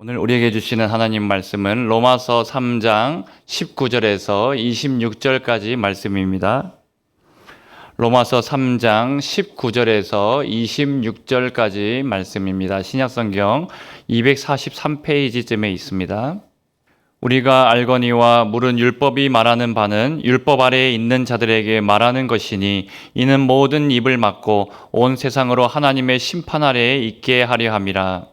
오늘 우리에게 주시는 하나님 말씀은 로마서 3장 19절에서 26절까지 말씀입니다. 로마서 3장 19절에서 26절까지 말씀입니다. 신약성경 243페이지쯤에 있습니다. 우리가 알거니와 물은 율법이 말하는 바는 율법 아래에 있는 자들에게 말하는 것이니 이는 모든 입을 막고 온 세상으로 하나님의 심판 아래에 있게 하려 함이라.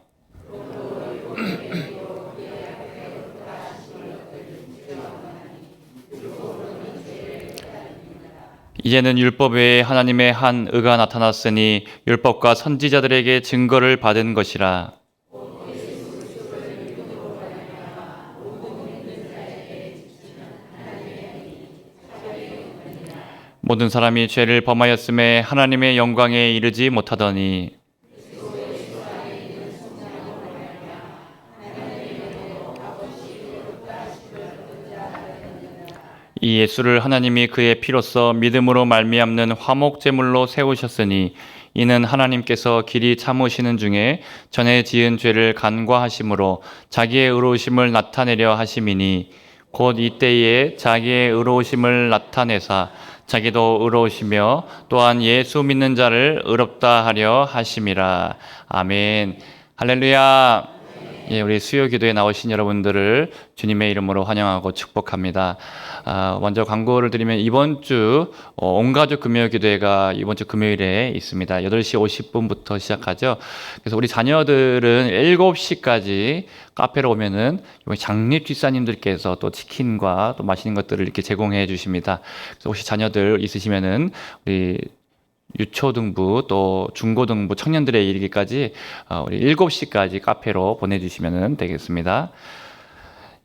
이제는 율법 외에 하나님의 한 의가 나타났으니 율법과 선지자들에게 증거를 받은 것이라. 모든 사람이 죄를 범하였음에 하나님의 영광에 이르지 못하더니 이 예수를 하나님이 그의 피로써 믿음으로 말미암는 화목제물로 세우셨으니 이는 하나님께서 길이 참으시는 중에 전에 지은 죄를 간과하심으로 자기의 의로우심을 나타내려 하심이니 곧 이때에 자기의 의로우심을 나타내사 자기도 의로우시며 또한 예수 믿는 자를 의롭다 하려 하심이라. 아멘. 할렐루야. 예, 우리 수요 기도에 나오신 여러분들을 주님의 이름으로 환영하고 축복합니다. 먼저 광고를 드리면 이번 주 온가족 금요 기도회가 이번 주 금요일에 있습니다. 8시 50분부터 시작하죠. 그래서 우리 자녀들은 7시까지 카페로 오면은 장립 집사님들께서 또 치킨과 또 맛있는 것들을 이렇게 제공해 주십니다. 그래서 혹시 자녀들 있으시면은 우리 유초등부 또 중고등부 청년들에 이르기까지 우리 7시까지 카페로 보내주시면 되겠습니다.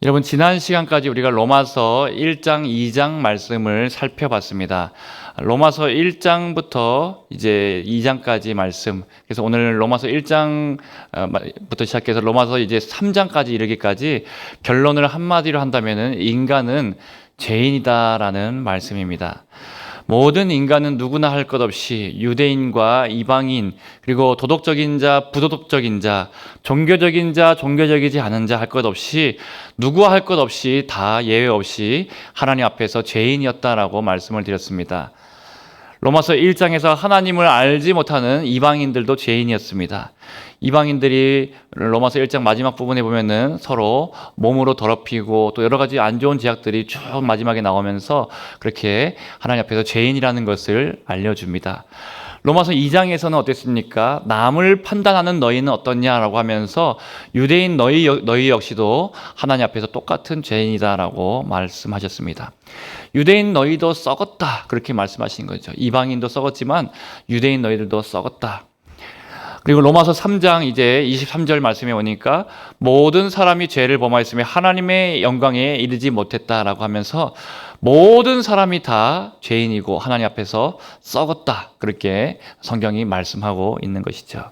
여러분, 지난 시간까지 우리가 로마서 1장, 2장 말씀을 살펴봤습니다. 로마서 1장부터 이제 2장까지 말씀. 그래서 오늘 로마서 1장부터 시작해서 로마서 이제 3장까지 이르기까지 결론을 한마디로 한다면은 인간은 죄인이다라는 말씀입니다. 모든 인간은 누구나 할 것 없이 유대인과 이방인, 그리고 도덕적인 자, 부도덕적인 자, 종교적인 자, 종교적이지 않은 자 할 것 없이 누구와 할 것 없이 다 예외 없이 하나님 앞에서 죄인이었다라고 말씀을 드렸습니다. 로마서 1장에서 하나님을 알지 못하는 이방인들도 죄인이었습니다. 이방인들이 로마서 1장 마지막 부분에 보면은 서로 몸으로 더럽히고 또 여러 가지 안 좋은 죄악들이 쭉 마지막에 나오면서 그렇게 하나님 앞에서 죄인이라는 것을 알려줍니다. 로마서 2장에서는 어땠습니까? 남을 판단하는 너희는 어떻냐라고 하면서 유대인 너희 역시도 하나님 앞에서 똑같은 죄인이다라고 말씀하셨습니다. 유대인 너희도 썩었다, 그렇게 말씀하신 거죠. 이방인도 썩었지만 유대인 너희들도 썩었다. 그리고 로마서 3장 이제 23절 말씀에 오니까 모든 사람이 죄를 범하였으며 하나님의 영광에 이르지 못했다라고 하면서 모든 사람이 다 죄인이고 하나님 앞에서 썩었다, 그렇게 성경이 말씀하고 있는 것이죠.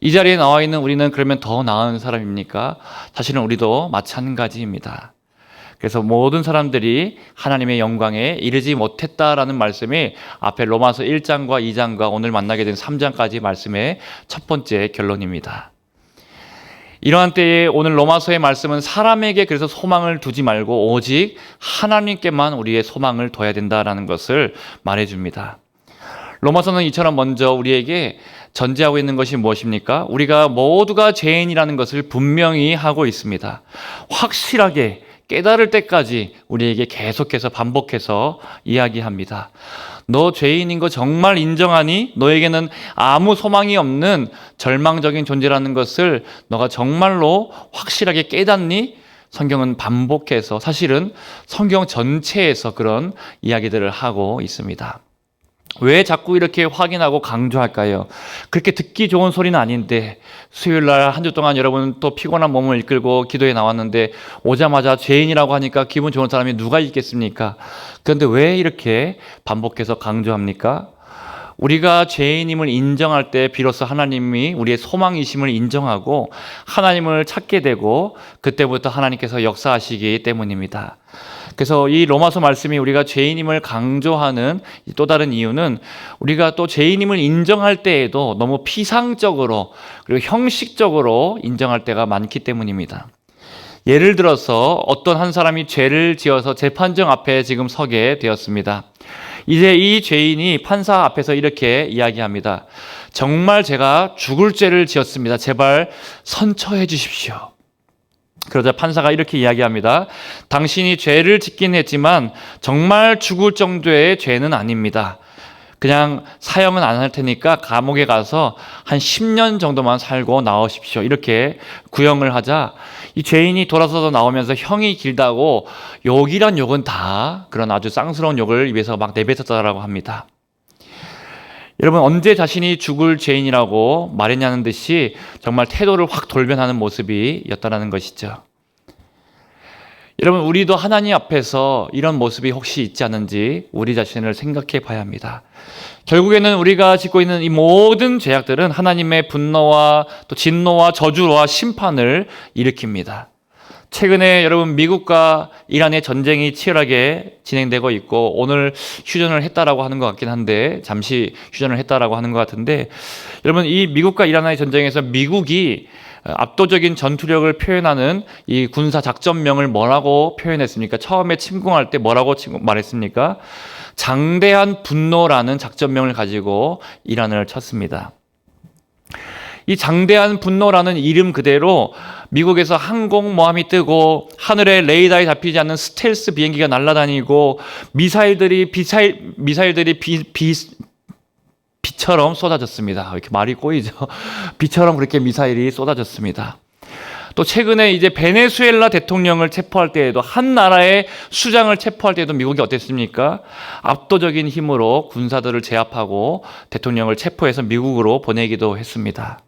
이 자리에 나와 있는 우리는 그러면 더 나은 사람입니까? 사실은 우리도 마찬가지입니다. 그래서 모든 사람들이 하나님의 영광에 이르지 못했다라는 말씀이 앞에 로마서 1장과 2장과 오늘 만나게 된 3장까지 말씀의 첫 번째 결론입니다. 이러한 때에 오늘 로마서의 말씀은 사람에게 그래서 소망을 두지 말고 오직 하나님께만 우리의 소망을 둬야 된다라는 것을 말해줍니다. 로마서는 이처럼 먼저 우리에게 전제하고 있는 것이 무엇입니까? 우리가 모두가 죄인이라는 것을 분명히 하고 있습니다. 확실하게 깨달을 때까지 우리에게 계속해서 반복해서 이야기합니다. 너 죄인인 거 정말 인정하니? 너에게는 아무 소망이 없는 절망적인 존재라는 것을 너가 정말로 확실하게 깨닫니? 성경은 반복해서, 사실은 성경 전체에서 그런 이야기들을 하고 있습니다. 왜 자꾸 이렇게 확인하고 강조할까요? 그렇게 듣기 좋은 소리는 아닌데 수요일날 한 주 동안 여러분 또 피곤한 몸을 이끌고 기도에 나왔는데 오자마자 죄인이라고 하니까 기분 좋은 사람이 누가 있겠습니까? 그런데 왜 이렇게 반복해서 강조합니까? 우리가 죄인임을 인정할 때 비로소 하나님이 우리의 소망이심을 인정하고 하나님을 찾게 되고 그때부터 하나님께서 역사하시기 때문입니다. 그래서 이 로마서 말씀이 우리가 죄인임을 강조하는 또 다른 이유는 우리가 또 죄인임을 인정할 때에도 너무 피상적으로 그리고 형식적으로 인정할 때가 많기 때문입니다. 예를 들어서 어떤 한 사람이 죄를 지어서 재판정 앞에 지금 서게 되었습니다. 이제 이 죄인이 판사 앞에서 이렇게 이야기합니다. 정말 제가 죽을 죄를 지었습니다. 제발 선처해 주십시오. 그러자 판사가 이렇게 이야기합니다. 당신이 죄를 짓긴 했지만 정말 죽을 정도의 죄는 아닙니다. 그냥 사형은 안 할 테니까 감옥에 가서 한 10년 정도만 살고 나오십시오. 이렇게 구형을 하자 이 죄인이 돌아서서 나오면서 형이 길다고 욕이란 욕은 다 그런 아주 쌍스러운 욕을 입에서 막 내뱉었다라고 합니다. 여러분, 언제 자신이 죽을 죄인이라고 말했냐는 듯이 정말 태도를 확 돌변하는 모습이었다라는 것이죠. 여러분, 우리도 하나님 앞에서 이런 모습이 혹시 있지 않은지 우리 자신을 생각해 봐야 합니다. 결국에는 우리가 짓고 있는 이 모든 죄악들은 하나님의 분노와 또 진노와 저주와 심판을 일으킵니다. 최근에 여러분 미국과 이란의 전쟁이 치열하게 진행되고 있고 오늘 휴전을 했다라고 하는 것 같긴 한데 잠시 휴전을 했다라고 하는 것 같은데 여러분 이 미국과 이란의 전쟁에서 미국이 압도적인 전투력을 표현하는 이 군사 작전명을 뭐라고 표현했습니까? 처음에 침공할 때 뭐라고 말했습니까? 장대한 분노라는 작전명을 가지고 이란을 쳤습니다. 이 장대한 분노라는 이름 그대로 미국에서 항공모함이 뜨고 하늘에 레이더에 잡히지 않는 스텔스 비행기가 날아다니고 미사일들이 비처럼 쏟아졌습니다. 이렇게 말이 꼬이죠. 비처럼 그렇게 미사일이 쏟아졌습니다. 또 최근에 이제 베네수엘라 대통령을 체포할 때에도 한 나라의 수장을 체포할 때에도 미국이 어땠습니까? 압도적인 힘으로 군사들을 제압하고 대통령을 체포해서 미국으로 보내기도 했습니다.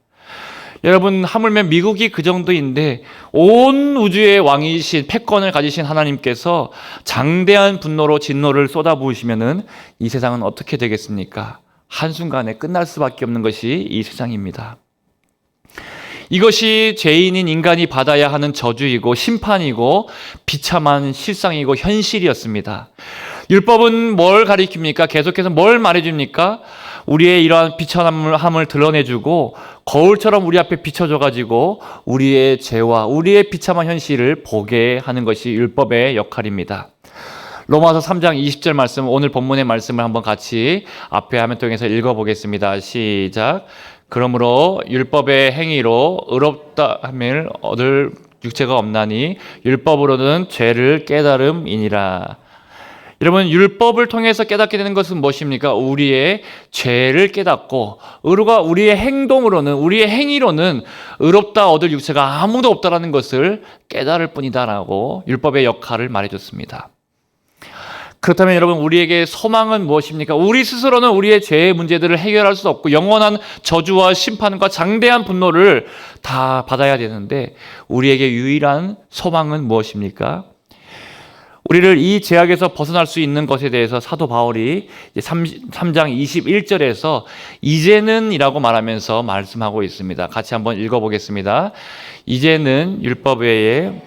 여러분, 하물며 미국이 그 정도인데 온 우주의 왕이신 패권을 가지신 하나님께서 장대한 분노로 진노를 쏟아부으시면은 이 세상은 어떻게 되겠습니까? 한순간에 끝날 수밖에 없는 것이 이 세상입니다. 이것이 죄인인 인간이 받아야 하는 저주이고 심판이고 비참한 실상이고 현실이었습니다. 율법은 뭘 가리킵니까? 계속해서 뭘 말해줍니까? 우리의 이러한 비천함을 드러내주고 거울처럼 우리 앞에 비춰줘가지고 우리의 죄와 우리의 비참한 현실을 보게 하는 것이 율법의 역할입니다. 로마서 3장 20절 말씀, 오늘 본문의 말씀을 한번 같이 앞에 화면 통해서 읽어보겠습니다. 시작. 그러므로 율법의 행위로 의롭다함을 얻을 육체가 없나니 율법으로는 죄를 깨달음이니라. 여러분, 율법을 통해서 깨닫게 되는 것은 무엇입니까? 우리의 죄를 깨닫고 우리의 행동으로는 우리의 행위로는 의롭다 얻을 육체가 아무도 없다라는 것을 깨달을 뿐이다라고 율법의 역할을 말해줬습니다. 그렇다면 여러분, 우리에게 소망은 무엇입니까? 우리 스스로는 우리의 죄의 문제들을 해결할 수 없고 영원한 저주와 심판과 장대한 분노를 다 받아야 되는데 우리에게 유일한 소망은 무엇입니까? 우리를 이 죄악에서 벗어날 수 있는 것에 대해서 사도 바울이 3장 21절에서 이제는 이라고 말하면서 말씀하고 있습니다. 같이 한번 읽어보겠습니다. 이제는 율법 외에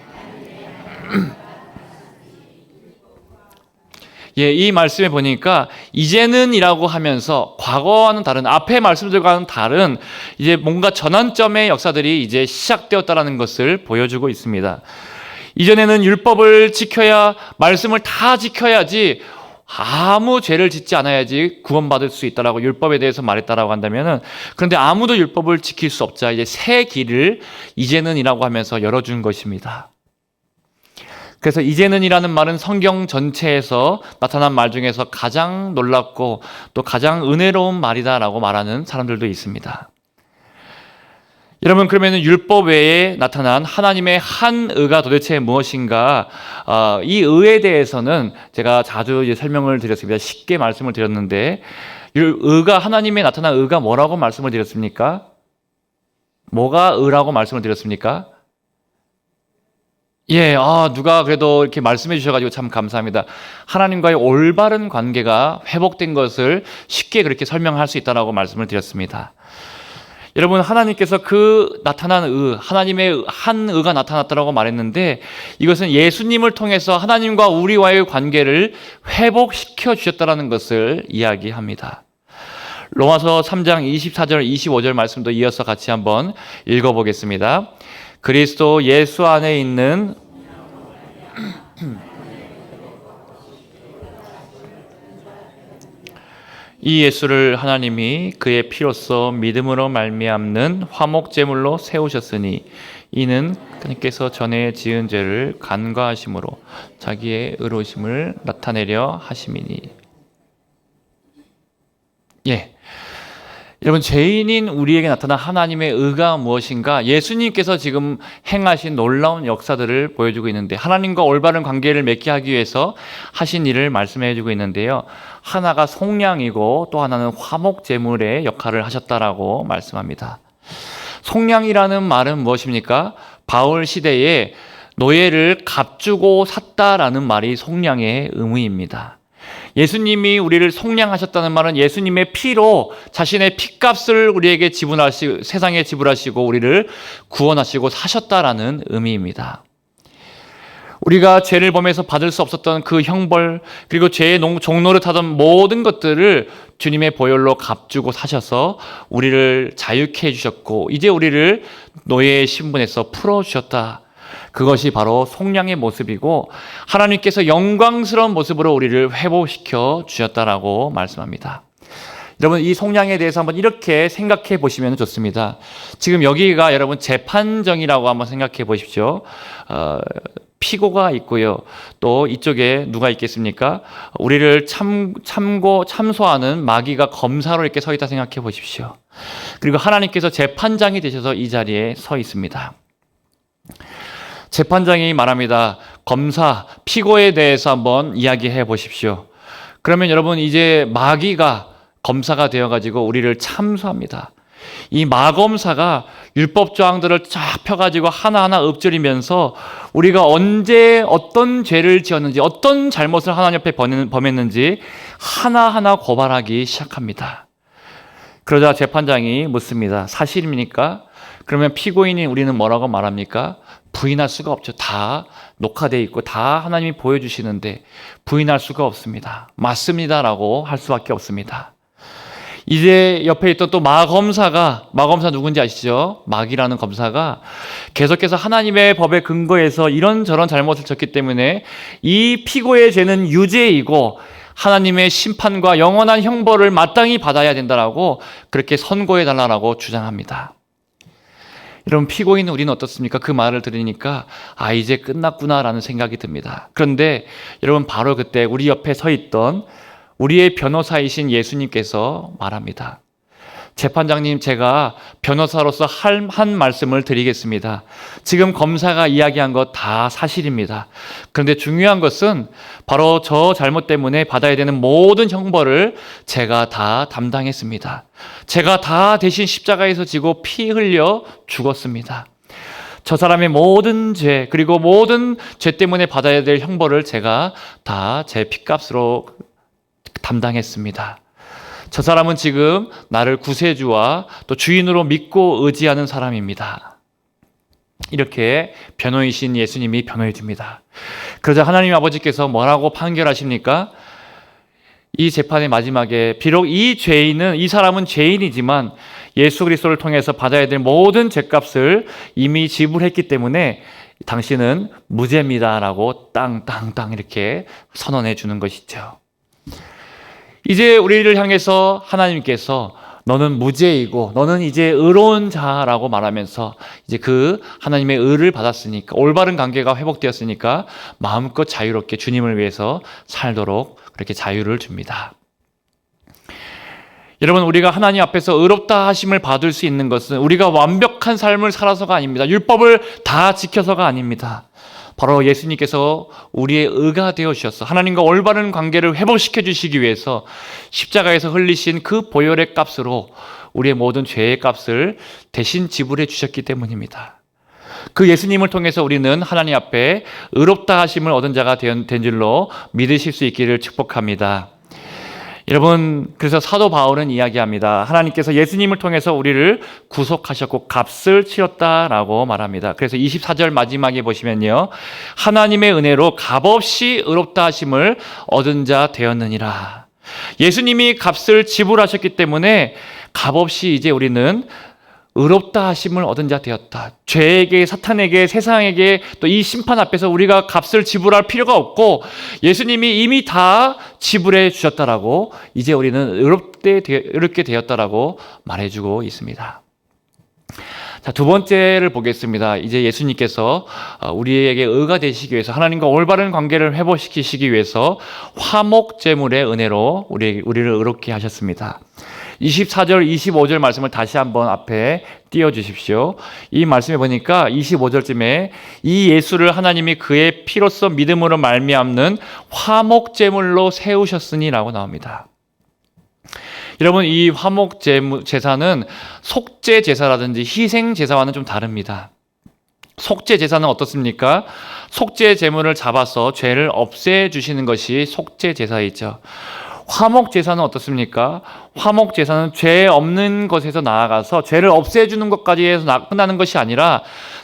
이 말씀에 보니까 이제는 이라고 하면서 과거와는 다른 앞의 말씀들과는 다른 이제 뭔가 전환점의 역사들이 이제 시작되었다라는 것을 보여주고 있습니다. 이전에는 율법을 지켜야 말씀을 다 지켜야지 아무 죄를 짓지 않아야지 구원받을 수 있다라고 율법에 대해서 말했다라고 한다면은 그런데 아무도 율법을 지킬 수 없자 이제 새 길을 이제는이라고 하면서 열어준 것입니다. 그래서 이제는이라는 말은 성경 전체에서 나타난 말 중에서 가장 놀랍고 또 가장 은혜로운 말이다라고 말하는 사람들도 있습니다. 여러분, 그러면 율법 외에 나타난 하나님의 한 의가 도대체 무엇인가? 이 의에 대해서는 제가 자주 이제 설명을 드렸습니다. 쉽게 말씀을 드렸는데 의가 하나님의 나타난 의가 뭐라고 말씀을 드렸습니까? 뭐가 의라고 말씀을 드렸습니까? 누가 그래도 이렇게 말씀해 주셔가지고 참 감사합니다. 하나님과의 올바른 관계가 회복된 것을 쉽게 그렇게 설명할 수 있다라고 말씀을 드렸습니다. 여러분, 하나님께서 그 나타난 의, 하나님의 한 의가 나타났다고 말했는데, 이것은 예수님을 통해서 하나님과 우리와의 관계를 회복시켜 주셨다는 것을 이야기합니다. 로마서 3장 24절 25절 말씀도 이어서 같이 한번 읽어보겠습니다. 그리스도 예수 안에 있는 이 예수를 하나님이 그의 피로써 믿음으로 말미암는 화목제물로 세우셨으니 이는 그님께서 전에 지은 죄를 간과하심으로 자기의 의로우심을 나타내려 하심이니. 여러분, 죄인인 우리에게 나타난 하나님의 의가 무엇인가? 예수님께서 지금 행하신 놀라운 역사들을 보여주고 있는데, 하나님과 올바른 관계를 맺게 하기 위해서 하신 일을 말씀해 주고 있는데요. 하나가 속량이고 또 하나는 화목제물의 역할을 하셨다라고 말씀합니다. 속량이라는 말은 무엇입니까? 바울 시대에 노예를 값주고 샀다라는 말이 속량의 의미입니다. 예수님이 우리를 속량하셨다는 말은 예수님의 피로 자신의 피값을 우리에게 세상에 지불하시고 우리를 구원하시고 사셨다라는 의미입니다. 우리가 죄를 범해서 받을 수 없었던 그 형벌, 그리고 죄의 종노릇하던 모든 것들을 주님의 보혈로 값주고 사셔서 우리를 자유케 해주셨고, 이제 우리를 노예의 신분에서 풀어주셨다. 그것이 바로 속량의 모습이고, 하나님께서 영광스러운 모습으로 우리를 회복시켜 주셨다라고 말씀합니다. 여러분, 이 속량에 대해서 한번 이렇게 생각해 보시면 좋습니다. 지금 여기가 여러분 재판정이라고 한번 생각해 보십시오. 피고가 있고요. 또 이쪽에 누가 있겠습니까? 우리를 참소하는 마귀가 검사로 이렇게 서 있다 생각해 보십시오. 그리고 하나님께서 재판장이 되셔서 이 자리에 서 있습니다. 재판장이 말합니다. 검사, 피고에 대해서 한번 이야기해 보십시오. 그러면 여러분, 이제 마귀가 검사가 되어가지고 우리를 참소합니다. 이 마검사가 율법 조항들을 쫙 펴가지고 하나하나 읊조리면서 우리가 언제 어떤 죄를 지었는지, 어떤 잘못을 하나님 앞에 범했는지 하나하나 고발하기 시작합니다. 그러자 재판장이 묻습니다. 사실입니까? 그러면 피고인인 우리는 뭐라고 말합니까? 부인할 수가 없죠. 다 녹화되어 있고 다 하나님이 보여주시는데 부인할 수가 없습니다. 맞습니다라고 할 수밖에 없습니다. 이제 옆에 있던 또 마검사 누군지 아시죠? 마귀라는 검사가 계속해서 하나님의 법에 근거해서 이런저런 잘못을 졌기 때문에 이 피고의 죄는 유죄이고 하나님의 심판과 영원한 형벌을 마땅히 받아야 된다라고 그렇게 선고해달라고 주장합니다. 여러분, 피고인 우리는 어떻습니까? 그 말을 들으니까 이제 끝났구나라는 생각이 듭니다. 그런데 여러분, 바로 그때 우리 옆에 서 있던 우리의 변호사이신 예수님께서 말합니다. 재판장님, 제가 변호사로서 한 말씀을 드리겠습니다. 지금 검사가 이야기한 것 다 사실입니다. 그런데 중요한 것은 바로 저 잘못 때문에 받아야 되는 모든 형벌을 제가 다 담당했습니다. 제가 다 대신 십자가에서 지고 피 흘려 죽었습니다. 저 사람의 모든 죄, 그리고 모든 죄 때문에 받아야 될 형벌을 제가 다 제 피값으로 담당했습니다. 저 사람은 지금 나를 구세주와 또 주인으로 믿고 의지하는 사람입니다. 이렇게 변호이신 예수님이 변호해 줍니다. 그러자 하나님 아버지께서 뭐라고 판결하십니까? 이 재판의 마지막에 비록 이 사람은 죄인이지만 예수 그리스도를 통해서 받아야 될 모든 죄값을 이미 지불했기 때문에 당신은 무죄입니다라고 땅땅땅 이렇게 선언해 주는 것이죠. 이제 우리를 향해서 하나님께서 너는 무죄이고 너는 이제 의로운 자라고 말하면서 이제 그 하나님의 의를 받았으니까, 올바른 관계가 회복되었으니까 마음껏 자유롭게 주님을 위해서 살도록 그렇게 자유를 줍니다. 여러분, 우리가 하나님 앞에서 의롭다 하심을 받을 수 있는 것은 우리가 완벽한 삶을 살아서가 아닙니다. 율법을 다 지켜서가 아닙니다. 바로 예수님께서 우리의 의가 되어주셔서 하나님과 올바른 관계를 회복시켜 주시기 위해서 십자가에서 흘리신 그 보혈의 값으로 우리의 모든 죄의 값을 대신 지불해 주셨기 때문입니다. 그 예수님을 통해서 우리는 하나님 앞에 의롭다 하심을 얻은 자가 된 줄로 믿으실 수 있기를 축복합니다. 여러분, 그래서 사도 바울은 이야기합니다. 하나님께서 예수님을 통해서 우리를 구속하셨고 값을 치렀다라고 말합니다. 그래서 24절 마지막에 보시면요, 하나님의 은혜로 값없이 의롭다 하심을 얻은 자 되었느니라. 예수님이 값을 지불하셨기 때문에 값없이 이제 우리는 의롭다 하심을 얻은 자 되었다. 죄에게, 사탄에게, 세상에게 또 이 심판 앞에서 우리가 값을 지불할 필요가 없고 예수님이 이미 다 지불해 주셨다라고, 이제 우리는 의롭게 되었다라고 말해주고 있습니다. 자, 두 번째를 보겠습니다. 이제 예수님께서 우리에게 의가 되시기 위해서, 하나님과 올바른 관계를 회복시키시기 위해서 화목제물의 은혜로 우리를 의롭게 하셨습니다. 24절, 25절 말씀을 다시 한번 앞에 띄워주십시오. 이 말씀에 보니까 25절쯤에 이 예수를 하나님이 그의 피로써 믿음으로 말미암는 화목제물로 세우셨으니 라고 나옵니다. 여러분, 이 화목제사는 속죄제사라든지 희생제사와는 좀 다릅니다. 속죄제사는 어떻습니까? 속죄제물을 잡아서 죄를 없애주시는 것이 속죄제사이죠. 화목제사는 어떻습니까? 화목제사는 죄 없는 것에서 나아가서 죄를 없애주는 것까지 해서 끝나는 것이 아니라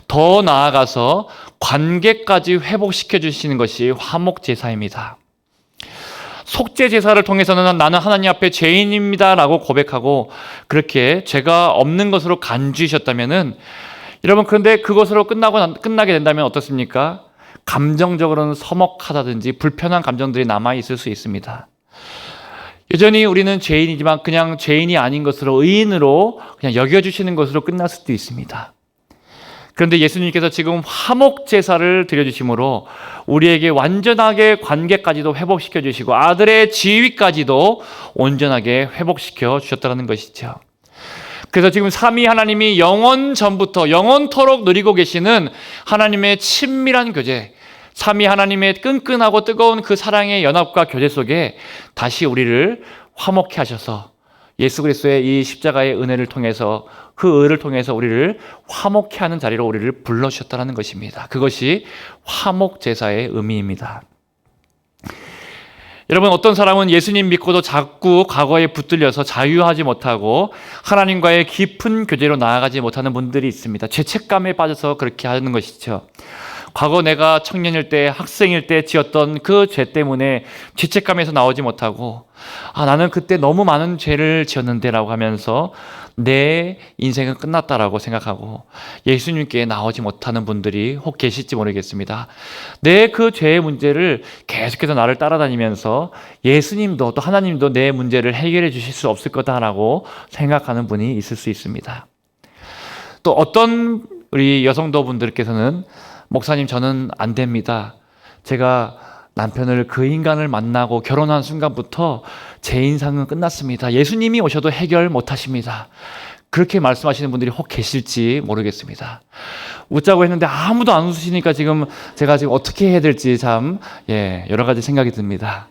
더 나아가서 관계까지 회복시켜 주시는 것이 화목제사입니다. 속죄제사를 통해서는 나는 하나님 앞에 죄인입니다 라고 고백하고 그렇게 죄가 없는 것으로 간주하셨다면은, 여러분, 그런데 그것으로 끝나게 된다면 어떻습니까? 감정적으로는 서먹하다든지 불편한 감정들이 남아있을 수 있습니다. 여전히 우리는 죄인이지만 그냥 죄인이 아닌 것으로, 의인으로 그냥 여겨주시는 것으로 끝날 수도 있습니다. 그런데 예수님께서 지금 화목제사를 드려주심으로 우리에게 완전하게 관계까지도 회복시켜 주시고 아들의 지위까지도 온전하게 회복시켜 주셨다는 것이죠. 그래서 지금 삼위 하나님이 영원 전부터 영원토록 누리고 계시는 하나님의 친밀한 교제, 삼위 하나님의 끈끈하고 뜨거운 그 사랑의 연합과 교제 속에 다시 우리를 화목케 하셔서 예수 그리스도의 이 십자가의 은혜를 통해서, 그 의를 통해서 우리를 화목케 하는 자리로 우리를 불러주셨다는 것입니다. 그것이 화목제사의 의미입니다. 여러분, 어떤 사람은 예수님 믿고도 자꾸 과거에 붙들려서 자유하지 못하고 하나님과의 깊은 교제로 나아가지 못하는 분들이 있습니다. 죄책감에 빠져서 그렇게 하는 것이죠. 과거 내가 청년일 때, 학생일 때 지었던 그 죄 때문에 죄책감에서 나오지 못하고, 나는 그때 너무 많은 죄를 지었는데 라고 하면서 내 인생은 끝났다라고 생각하고 예수님께 나오지 못하는 분들이 혹 계실지 모르겠습니다. 내 그 죄의 문제를 계속해서 나를 따라다니면서 예수님도 또 하나님도 내 문제를 해결해 주실 수 없을 거다라고 생각하는 분이 있을 수 있습니다. 또 어떤 우리 여성도 분들께서는, 목사님, 저는 안 됩니다. 제가 남편을, 그 인간을 만나고 결혼한 순간부터 제 인생은 끝났습니다. 예수님이 오셔도 해결 못 하십니다. 그렇게 말씀하시는 분들이 혹 계실지 모르겠습니다. 웃자고 했는데 아무도 안 웃으시니까 제가 지금 어떻게 해야 될지 여러 가지 생각이 듭니다.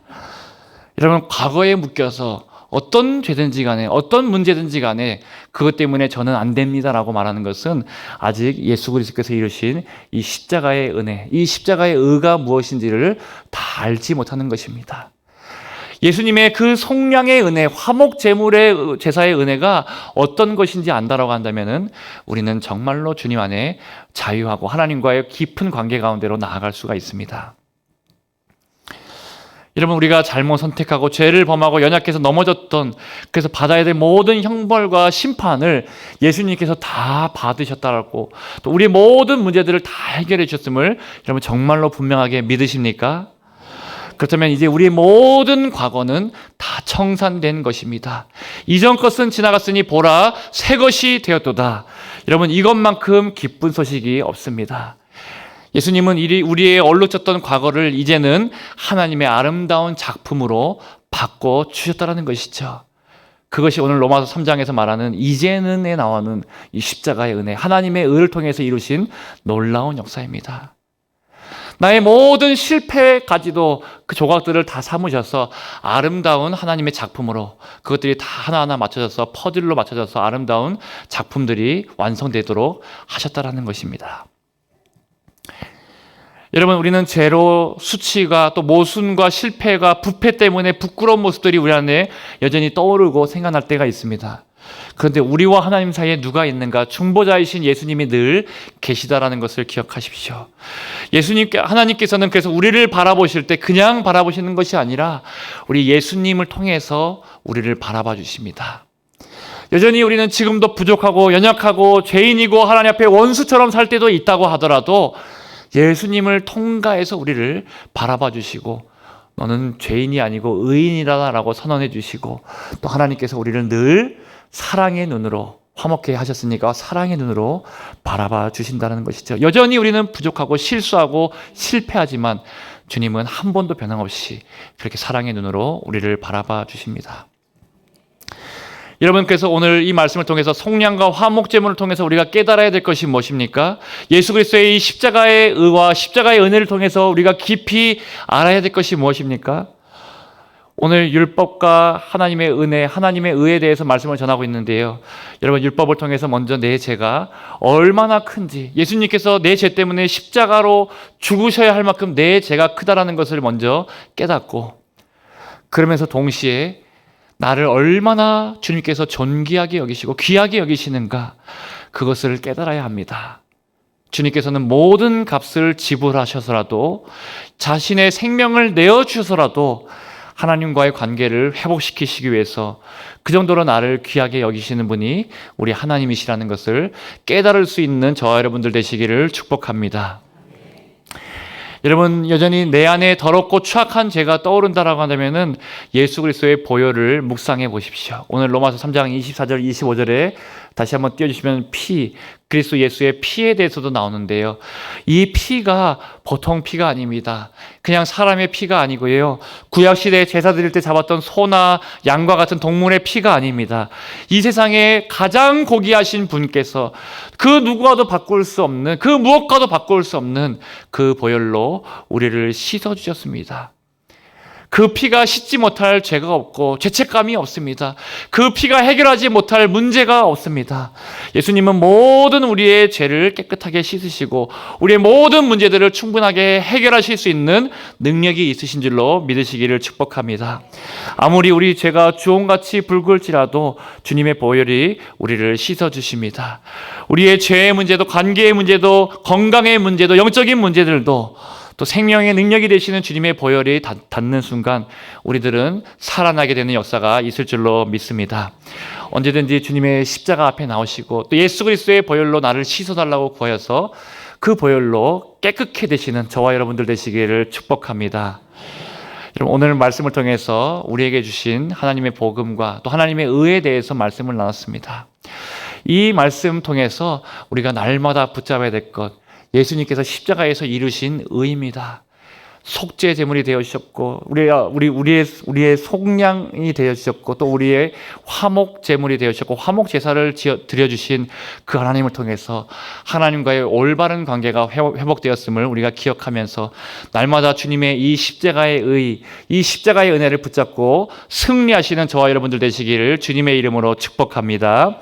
여러분, 과거에 묶여서 어떤 죄든지 간에, 어떤 문제든지 간에 그것 때문에 저는 안 됩니다라고 말하는 것은 아직 예수 그리스도께서 이루신 이 십자가의 은혜, 이 십자가의 의가 무엇인지를 다 알지 못하는 것입니다. 예수님의 그 속량의 은혜, 화목제물의 제사의 은혜가 어떤 것인지 안다라고 한다면은 우리는 정말로 주님 안에 자유하고 하나님과의 깊은 관계 가운데로 나아갈 수가 있습니다. 여러분, 우리가 잘못 선택하고 죄를 범하고 연약해서 넘어졌던, 그래서 받아야 될 모든 형벌과 심판을 예수님께서 다 받으셨다라고, 또 우리의 모든 문제들을 다 해결해 주셨음을 여러분 정말로 분명하게 믿으십니까? 그렇다면 이제 우리의 모든 과거는 다 청산된 것입니다. 이전 것은 지나갔으니 보라, 새 것이 되었도다. 여러분, 이것만큼 기쁜 소식이 없습니다. 예수님은 우리의 얼룩졌던 과거를 이제는 하나님의 아름다운 작품으로 바꿔 주셨다는 것이죠. 그것이 오늘 로마서 3장에서 말하는 이제는에 나오는 이 십자가의 은혜, 하나님의 의를 통해서 이루신 놀라운 역사입니다. 나의 모든 실패까지도 그 조각들을 다 삼으셔서 아름다운 하나님의 작품으로, 그것들이 다 하나하나 맞춰져서 퍼즐로 맞춰져서 아름다운 작품들이 완성되도록 하셨다는 것입니다. 여러분, 우리는 죄로 수치가 또 모순과 실패가 부패 때문에 부끄러운 모습들이 우리 안에 여전히 떠오르고 생각날 때가 있습니다. 그런데 우리와 하나님 사이에 누가 있는가? 중보자이신 예수님이 늘 계시다라는 것을 기억하십시오. 하나님께서는 그래서 우리를 바라보실 때 그냥 바라보시는 것이 아니라 우리 예수님을 통해서 우리를 바라봐 주십니다. 여전히 우리는 지금도 부족하고 연약하고 죄인이고 하나님 앞에 원수처럼 살 때도 있다고 하더라도 예수님을 통과해서 우리를 바라봐 주시고 너는 죄인이 아니고 의인이라고 선언해 주시고 또 하나님께서 우리를 늘 사랑의 눈으로 화목케 하셨으니까 사랑의 눈으로 바라봐 주신다는 것이죠. 여전히 우리는 부족하고 실수하고 실패하지만 주님은 한 번도 변함없이 그렇게 사랑의 눈으로 우리를 바라봐 주십니다. 여러분께서 오늘 이 말씀을 통해서 속량과 화목제물을 통해서 우리가 깨달아야 될 것이 무엇입니까? 예수 그리스도의 이 십자가의 의와 십자가의 은혜를 통해서 우리가 깊이 알아야 될 것이 무엇입니까? 오늘 율법과 하나님의 은혜, 하나님의 의에 대해서 말씀을 전하고 있는데요. 여러분, 율법을 통해서 먼저 내 죄가 얼마나 큰지, 예수님께서 내 죄 때문에 십자가로 죽으셔야 할 만큼 내 죄가 크다라는 것을 먼저 깨닫고, 그러면서 동시에 나를 얼마나 주님께서 존귀하게 여기시고 귀하게 여기시는가, 그것을 깨달아야 합니다. 주님께서는 모든 값을 지불하셔서라도, 자신의 생명을 내어주셔서라도 하나님과의 관계를 회복시키시기 위해서 그 정도로 나를 귀하게 여기시는 분이 우리 하나님이시라는 것을 깨달을 수 있는 저와 여러분들 되시기를 축복합니다. 여러분, 여전히 내 안에 더럽고 추악한 죄가 떠오른다라고 한다면은 예수 그리스도의 보혈을 묵상해 보십시오. 오늘 로마서 3장 24절 25절에 다시 한번 띄워주시면 그리스도 예수의 피에 대해서도 나오는데요. 이 피가 보통 피가 아닙니다. 그냥 사람의 피가 아니고요. 구약시대에 제사 드릴 때 잡았던 소나 양과 같은 동물의 피가 아닙니다. 이 세상에 가장 고귀하신 분께서 그 누구와도 바꿀 수 없는, 그 무엇과도 바꿀 수 없는 그 보혈로 우리를 씻어주셨습니다. 그 피가 씻지 못할 죄가 없고 죄책감이 없습니다. 그 피가 해결하지 못할 문제가 없습니다. 예수님은 모든 우리의 죄를 깨끗하게 씻으시고 우리의 모든 문제들을 충분하게 해결하실 수 있는 능력이 있으신 줄로 믿으시기를 축복합니다. 아무리 우리 죄가 주홍같이 붉을지라도 주님의 보혈이 우리를 씻어주십니다. 우리의 죄의 문제도, 관계의 문제도, 건강의 문제도, 영적인 문제들도 또 생명의 능력이 되시는 주님의 보혈이 닿는 순간 우리들은 살아나게 되는 역사가 있을 줄로 믿습니다. 언제든지 주님의 십자가 앞에 나오시고 또 예수 그리스도의 보혈로 나를 씻어달라고 구하여서 그 보혈로 깨끗게 되시는 저와 여러분들 되시기를 축복합니다. 여러분, 오늘 말씀을 통해서 우리에게 주신 하나님의 복음과 또 하나님의 의에 대해서 말씀을 나눴습니다. 이 말씀 통해서 우리가 날마다 붙잡아야 될 것, 예수님께서 십자가에서 이루신 의입니다. 속죄 제물이 되어 주셨고 우리의 속량이 되어 주셨고 또 우리의 화목 제물이 되어 주셨고 화목 제사를 드려 주신 그 하나님을 통해서 하나님과의 올바른 관계가 회복되었음을 우리가 기억하면서 날마다 주님의 이 십자가의 의, 이 십자가의 은혜를 붙잡고 승리하시는 저와 여러분들 되시기를 주님의 이름으로 축복합니다.